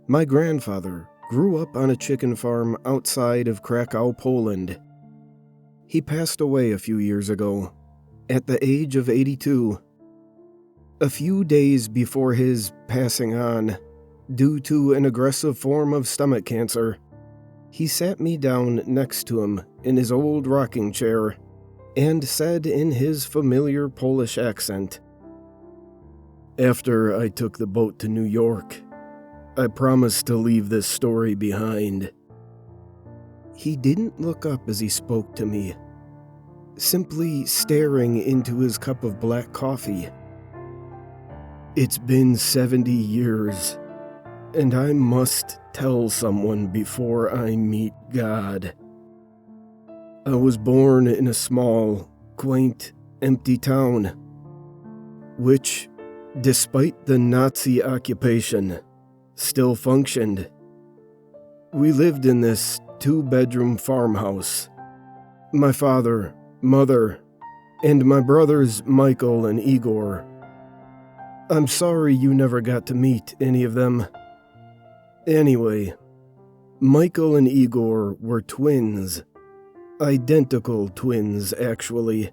My grandfather grew up on a chicken farm outside of Krakow, Poland. He passed away a few years ago, at the age of 82. A few days before his passing on, due to an aggressive form of stomach cancer, he sat me down next to him in his old rocking chair and said in his familiar Polish accent, "After I took the boat to New York, I promised to leave this story behind." He didn't look up as he spoke to me, simply staring into his cup of black coffee. "It's been 70 years, and I must tell someone before I meet God. I was born in a small, quaint, empty town, which, despite the Nazi occupation, still functioned. We lived in this 2-bedroom farmhouse. My father, mother, and my brothers Michael and Igor. I'm sorry you never got to meet any of them. Anyway, Michael and Igor were twins. Identical twins, actually.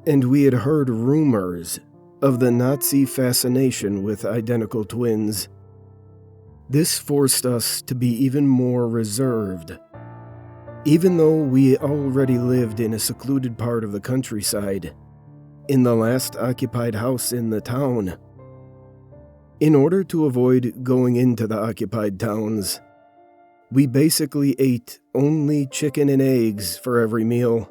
And we had heard rumors of the Nazi fascination with identical twins. This forced us to be even more reserved. Even though we already lived in a secluded part of the countryside, in the last occupied house in the town. In order to avoid going into the occupied towns, we basically ate only chicken and eggs for every meal,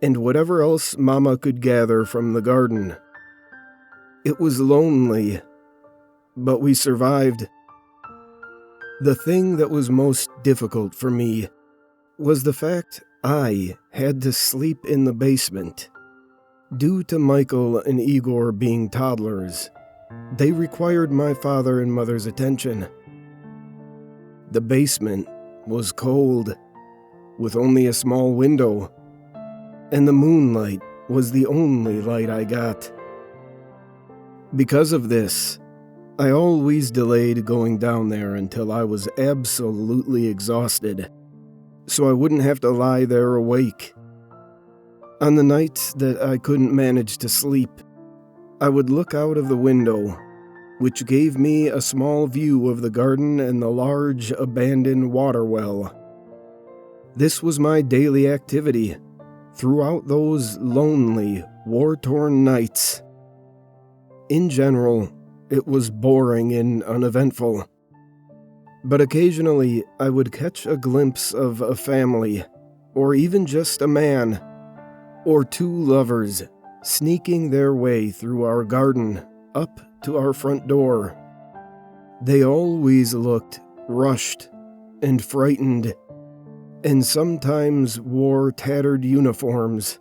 and whatever else Mama could gather from the garden. It was lonely, but we survived. The thing that was most difficult for me was the fact I had to sleep in the basement. Due to Michael and Igor being toddlers, they required my father and mother's attention. The basement was cold, with only a small window, and the moonlight was the only light I got. Because of this, I always delayed going down there until I was absolutely exhausted, so I wouldn't have to lie there awake. On the nights that I couldn't manage to sleep, I would look out of the window, which gave me a small view of the garden and the large abandoned water well. This was my daily activity throughout those lonely, war-torn nights. In general, it was boring and uneventful. But occasionally, I would catch a glimpse of a family, or even just a man, or two lovers, sneaking their way through our garden up to our front door. They always looked rushed and frightened, and sometimes wore tattered uniforms.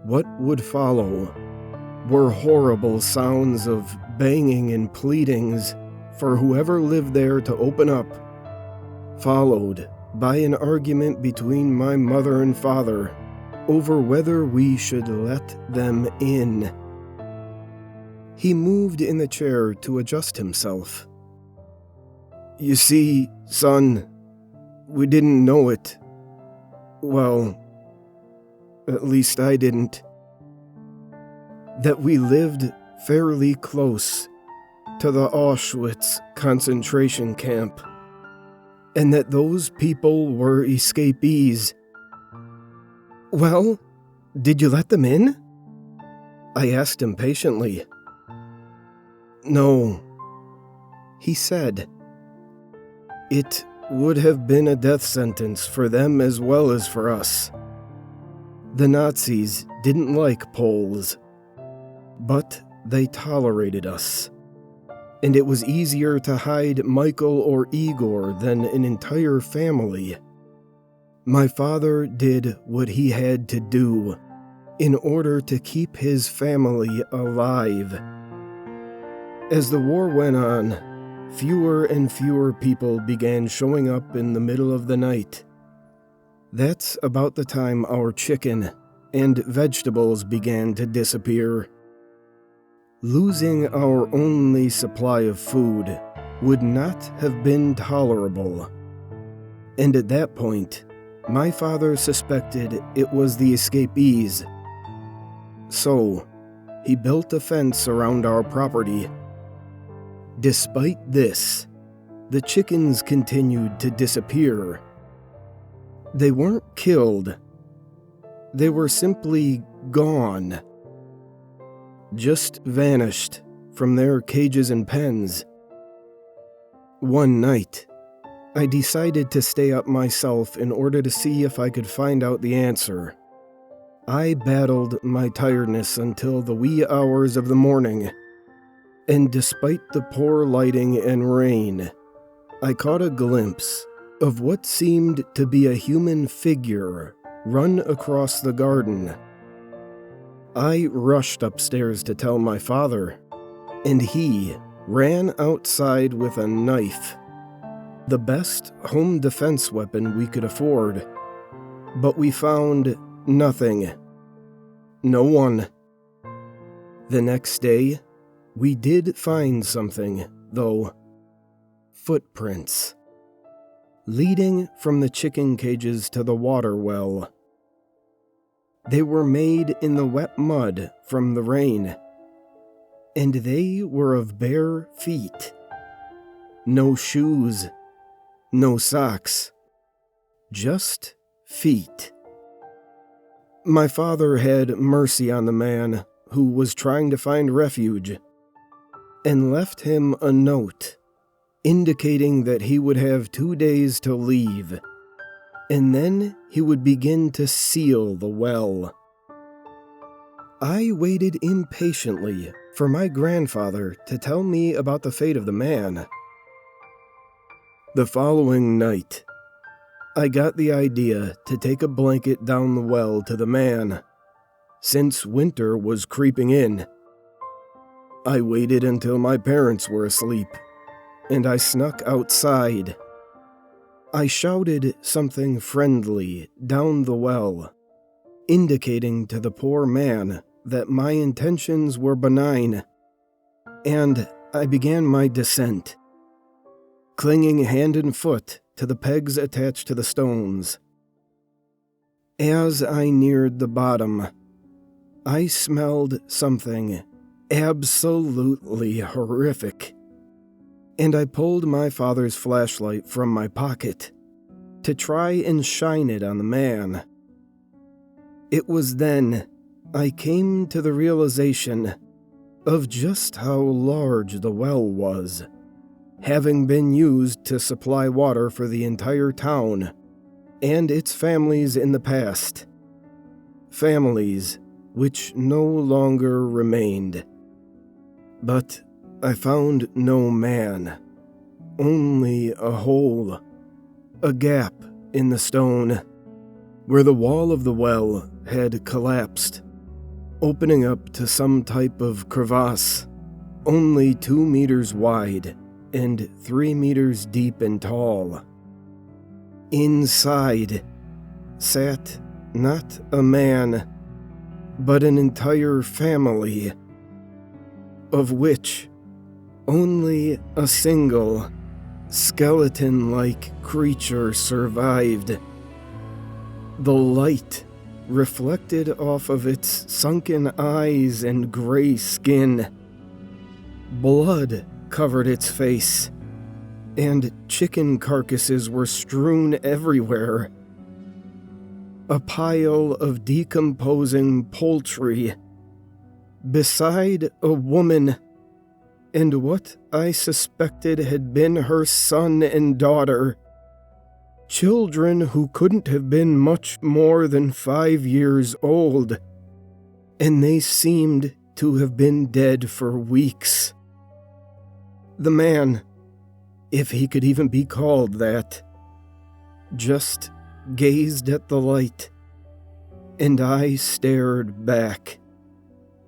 What would follow were horrible sounds of banging and pleadings for whoever lived there to open up, followed by an argument between my mother and father over whether we should let them in. He moved in the chair to adjust himself. "You see, son, we didn't know it. Well, at least I didn't. That we lived fairly close to the Auschwitz concentration camp, and that those people were escapees." "Well, did you let them in?" I asked impatiently. "No," he said. "It would have been a death sentence for them as well as for us. The Nazis didn't like Poles, but they tolerated us, and it was easier to hide Michael or Igor than an entire family. My father did what he had to do in order to keep his family alive. As the war went on, fewer and fewer people began showing up in the middle of the night. That's about the time our chicken and vegetables began to disappear. Losing our only supply of food would not have been tolerable. And at that point, my father suspected it was the escapees. So, he built a fence around our property. Despite this, the chickens continued to disappear. They weren't killed. They were simply gone. Just vanished from their cages and pens. One night, I decided to stay up myself in order to see if I could find out the answer. I battled my tiredness until the wee hours of the morning, and despite the poor lighting and rain, I caught a glimpse of what seemed to be a human figure run across the garden. I rushed upstairs to tell my father, and he ran outside with a knife, the best home defense weapon we could afford. But we found nothing. No one. The next day, we did find something, though. Footprints. Leading from the chicken cages to the water well. They were made in the wet mud from the rain, and they were of bare feet. No shoes, no socks, just feet. My father had mercy on the man who was trying to find refuge, and left him a note indicating that he would have 2 days to leave, and then he would begin to seal the well. I waited impatiently for my grandfather to tell me about the fate of the man. The following night, I got the idea to take a blanket down the well to the man, since winter was creeping in. I waited until my parents were asleep, and I snuck outside. I shouted something friendly down the well, indicating to the poor man that my intentions were benign, and I began my descent, clinging hand and foot to the pegs attached to the stones. As I neared the bottom, I smelled something absolutely horrific, and I pulled my father's flashlight from my pocket to try and shine it on the man. It was then I came to the realization of just how large the well was, having been used to supply water for the entire town and its families in the past. Families which no longer remained. But I found no man, only a hole, a gap in the stone, where the wall of the well had collapsed, opening up to some type of crevasse, only 2 meters wide and 3 meters deep and tall. Inside sat not a man, but an entire family, of which only a single skeleton-like creature survived. The light reflected off of its sunken eyes and gray skin. Blood covered its face, and chicken carcasses were strewn everywhere. A pile of decomposing poultry beside a woman and what I suspected had been her son and daughter, children who couldn't have been much more than 5 years old, and they seemed to have been dead for weeks. The man, if he could even be called that, just gazed at the light, and I stared back,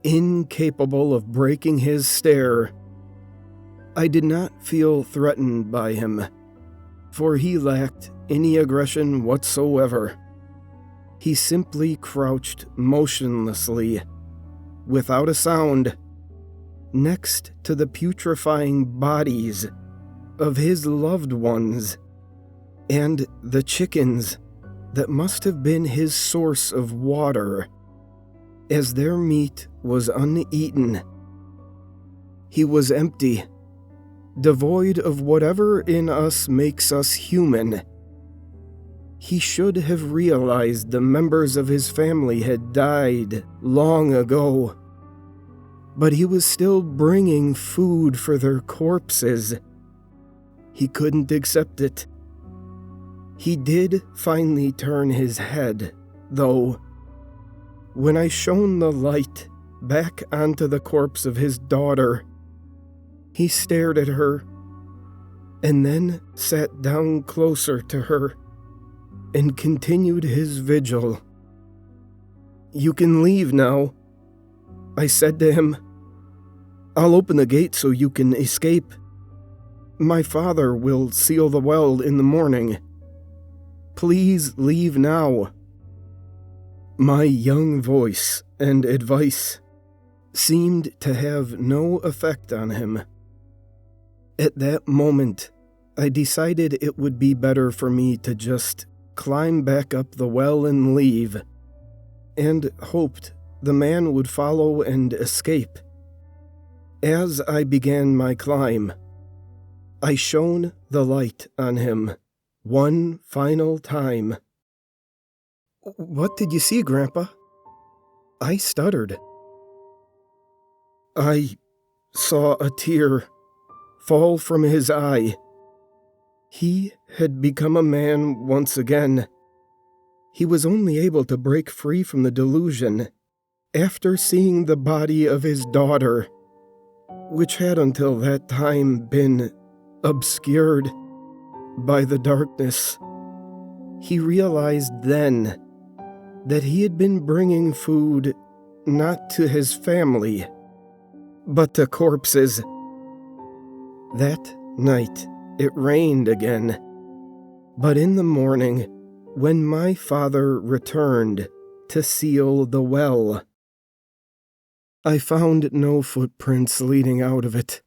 incapable of breaking his stare. I did not feel threatened by him, for he lacked any aggression whatsoever. He simply crouched motionlessly, without a sound, next to the putrefying bodies of his loved ones, and the chickens that must have been his source of water, as their meat was uneaten. He was empty, devoid of whatever in us makes us human. He should have realized the members of his family had died long ago, but he was still bringing food for their corpses. He couldn't accept it. He did finally turn his head, though. When I shone the light back onto the corpse of his daughter, he stared at her, and then sat down closer to her and continued his vigil. "You can leave now," I said to him. "I'll open the gate so you can escape. My father will seal the well in the morning. Please leave now." My young voice and advice seemed to have no effect on him. At that moment, I decided it would be better for me to just climb back up the well and leave, and hoped the man would follow and escape. As I began my climb, I shone the light on him one final time. "What did you see, Grandpa?" I stuttered. "I saw a tear fall from his eye. He had become a man once again. He was only able to break free from the delusion after seeing the body of his daughter, which had until that time been obscured by the darkness. He realized then that he had been bringing food not to his family, but to corpses. That night, it rained again, but in the morning, when my father returned to seal the well, I found no footprints leading out of it.